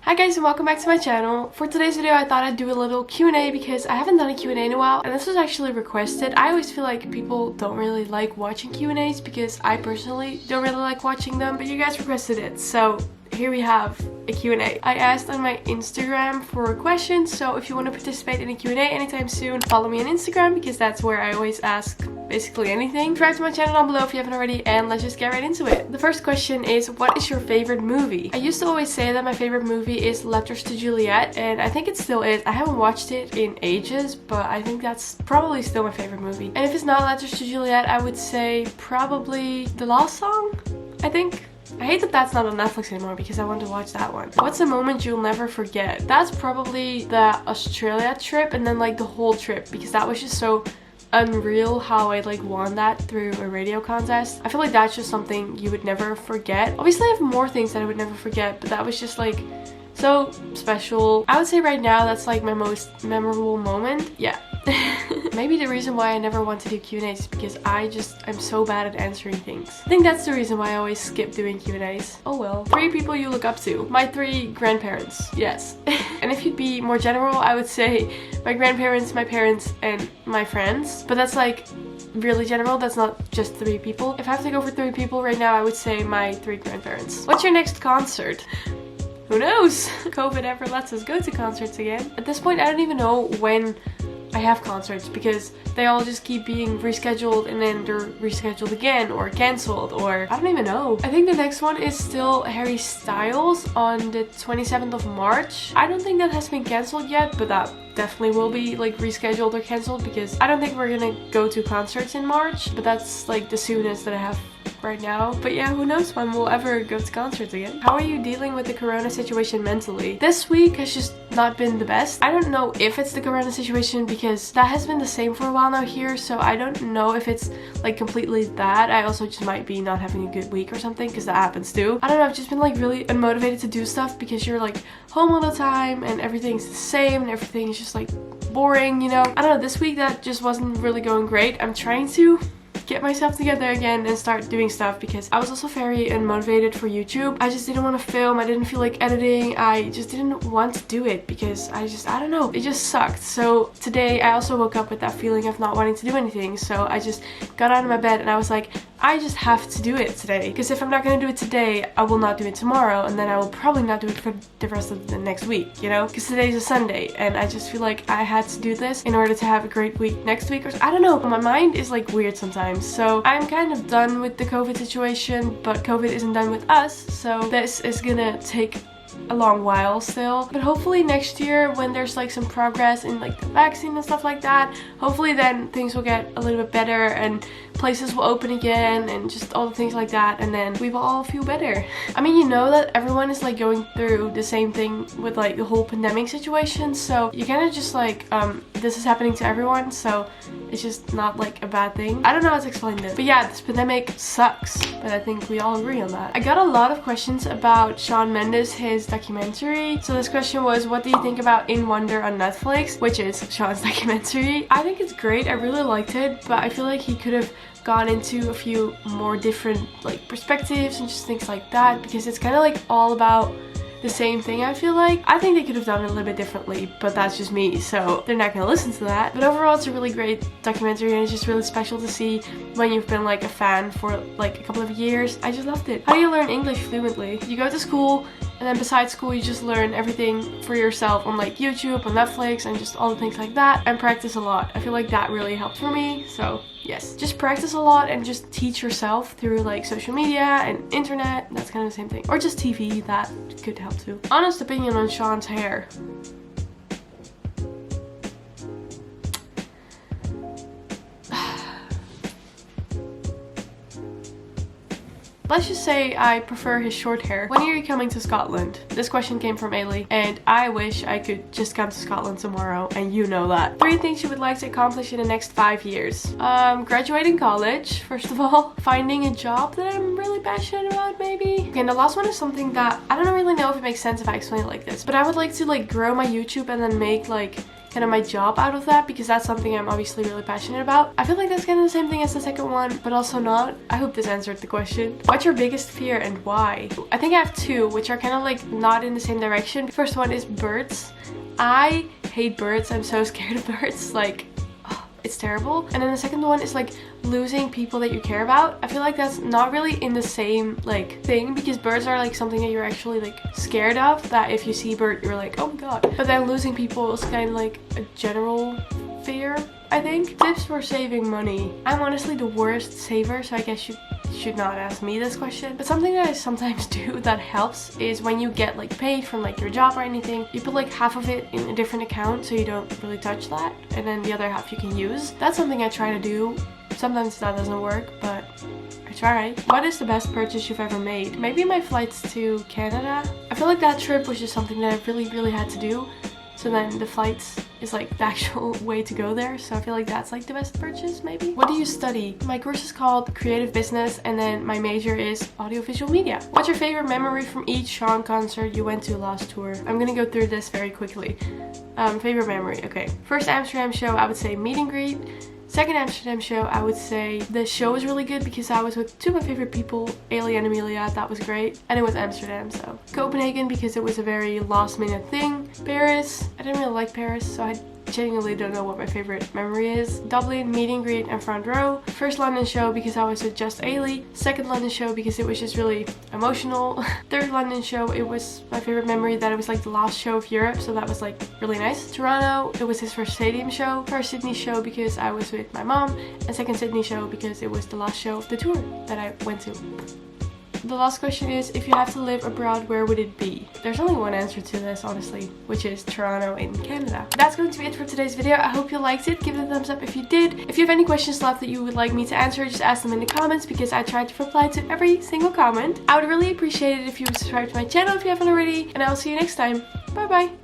Hi guys and welcome back to my channel. For today's video I thought I'd do a little Q&A because I haven't done a Q&A in a while and this was actually requested. I always feel like people don't really like watching Q&As because I personally don't really like watching them, but you guys requested it, so here we have a Q&A. I asked on my Instagram for a question, so if you want to participate in a Q&A anytime soon, follow me on Instagram because that's where I always ask basically anything. Subscribe to my channel down below if you haven't already, and let's just get right into it. The first question is, what is your favorite movie? I used to always say that my favorite movie is Letters to Juliet, and I think it still is. I haven't watched it in ages, but I think that's probably still my favorite movie. And if it's not Letters to Juliet, I would say probably The Lost Song, I think. I hate that that's not on Netflix anymore because I want to watch that one. What's a moment you'll never forget? That's probably the Australia trip and then like the whole trip, because that was just so unreal how I like won that through a radio contest. I feel like that's just something you would never forget. Obviously I have more things that I would never forget, but that was just like so special. I would say right now that's like my most memorable moment. Yeah. Maybe the reason why I never want to do Q&As is because I'm so bad at answering things. I think that's the reason why I always skip doing Q&As. Oh well. 3 people you look up to. My 3 grandparents. Yes. And if you'd be more general, I would say my grandparents, my parents, and my friends. But that's like really general. That's not just 3 people. If I have to go for 3 people right now, I would say my 3 grandparents. What's your next concert? Who knows? COVID ever lets us go to concerts again. At this point, I don't even know when I have concerts because they all just keep being rescheduled and then they're rescheduled again or cancelled, or I don't even know. I think the next one is still Harry Styles on the 27th of March. I don't think that has been cancelled yet, but that definitely will be like rescheduled or cancelled because I don't think we're gonna go to concerts in March, but that's like the soonest that I have right now. But yeah, who knows when we'll ever go to concerts again. How are you dealing with the corona situation mentally? This week has just not been the best. I don't know if it's the corona situation because that has been the same for a while now here, so I don't know if it's like completely that. I also just might be not having a good week or something because that happens too. I don't know, I've just been like really unmotivated to do stuff because you're like home all the time and everything's the same and everything is just like boring, you know? I don't know, this week that just wasn't really going great. I'm trying to get myself together again and start doing stuff because I was also very unmotivated for YouTube. I just didn't want to film. I didn't feel like editing. I just didn't want to do it because I don't know, it just sucked. So today I also woke up with that feeling of not wanting to do anything, so I just got out of my bed and I was like, I just have to do it today, because if I'm not gonna do it today, I will not do it tomorrow, and then I will probably not do it for the rest of the next week, you know? Because today's a Sunday, and I just feel like I had to do this in order to have a great week next week, or I don't know. My mind is like weird sometimes, so I'm kind of done with the COVID situation, but COVID isn't done with us, so this is gonna take a long while still. But hopefully next year when there's like some progress in like the vaccine and stuff like that, hopefully then things will get a little bit better and places will open again and just all the things like that, and then we will all feel better. I mean, you know that everyone is like going through the same thing with like the whole pandemic situation, so you kind of just like this is happening to everyone, so it's just not like a bad thing. I don't know how to explain this, but yeah, this pandemic sucks, but I think we all agree on that. I got a lot of questions about Shawn Mendes, his documentary. So this question was, what do you think about In Wonder on Netflix, which is Shawn's documentary? I think it's great. I really liked it, but I feel like he could have gone into a few more different like perspectives and just things like that, because it's kind of like all about the same thing. I feel like I think they could have done it a little bit differently, but that's just me, so they're not gonna listen to that. But overall it's a really great documentary and it's just really special to see when you've been like a fan for like a couple of years. I just loved it. How do you learn English fluently? You go to school, and then besides school you just learn everything for yourself on like YouTube, on Netflix, and just all the things like that, and practice a lot. I feel like that really helped for me, so yes, just practice a lot and just teach yourself through like social media and internet. That's kind of the same thing. Or just TV, that could help too. Honest opinion on Shawn's hair. Let's just say I prefer his short hair. When are you coming to Scotland? This question came from Ailey, and I wish I could just come to Scotland tomorrow, and you know that. 3 things you would like to accomplish in the next 5 years. Graduating college, first of all. Finding a job that I'm really passionate about, maybe. Okay, and the last one is something that I don't really know if it makes sense if I explain it like this, but I would like to like grow my YouTube and then make like kind of my job out of that, because that's something I'm obviously really passionate about. I feel like that's kind of the same thing as the second one, but also not. I hope this answered the question. What's your biggest fear and why? I think I have two, which are kind of like not in the same direction. First one is birds. I hate birds. I'm so scared of birds. Like, it's terrible. And then the second one is like losing people that you care about. I feel like that's not really in the same like thing, because birds are like something that you're actually like scared of, that if you see a bird you're like, oh my god. But then losing people is kind of like a general fear, I think. Tips for saving money. I'm honestly the worst saver, so I guess you should not ask me this question, but something that I sometimes do that helps is when you get like paid from like your job or anything, you put like half of it in a different account so you don't really touch that, and then the other half you can use. That's something I try to do. Sometimes that doesn't work, but I try. What is the best purchase you've ever made? Maybe my flights to Canada. I feel like that trip was just something that I really had to do. So then the flights is like the actual way to go there. So I feel like that's like the best purchase maybe. What do you study? My course is called Creative Business, and then my major is Audiovisual Media. What's your favorite memory from each Shawn concert you went to last tour? I'm gonna go through this very quickly. Favorite memory, okay. First Amsterdam show, I would say meet and greet. Second Amsterdam show, I would say the show was really good because I was with two of my favorite people, Ailey and Amelia. That was great. And it was Amsterdam, so. Copenhagen, because it was a very last minute thing. Paris, I didn't really like Paris, so I genuinely don't know what my favorite memory is. Dublin, meet and greet and front row. First London show because I was with just Ailey. Second London show because it was just really emotional. Third London show, it was my favorite memory that it was like the last show of Europe, so that was like really nice. Toronto, it was his first stadium show. First Sydney show because I was with my mom, and second Sydney show because it was the last show of the tour that I went to. The last question is, if you have to live abroad, where would it be? There's only one answer to this, honestly, which is Toronto in Canada. That's going to be it for today's video. I hope you liked it. Give it a thumbs up if you did. If you have any questions left that you would like me to answer, just ask them in the comments, because I try to reply to every single comment. I would really appreciate it if you would subscribe to my channel if you haven't already, and I will see you next time. Bye bye!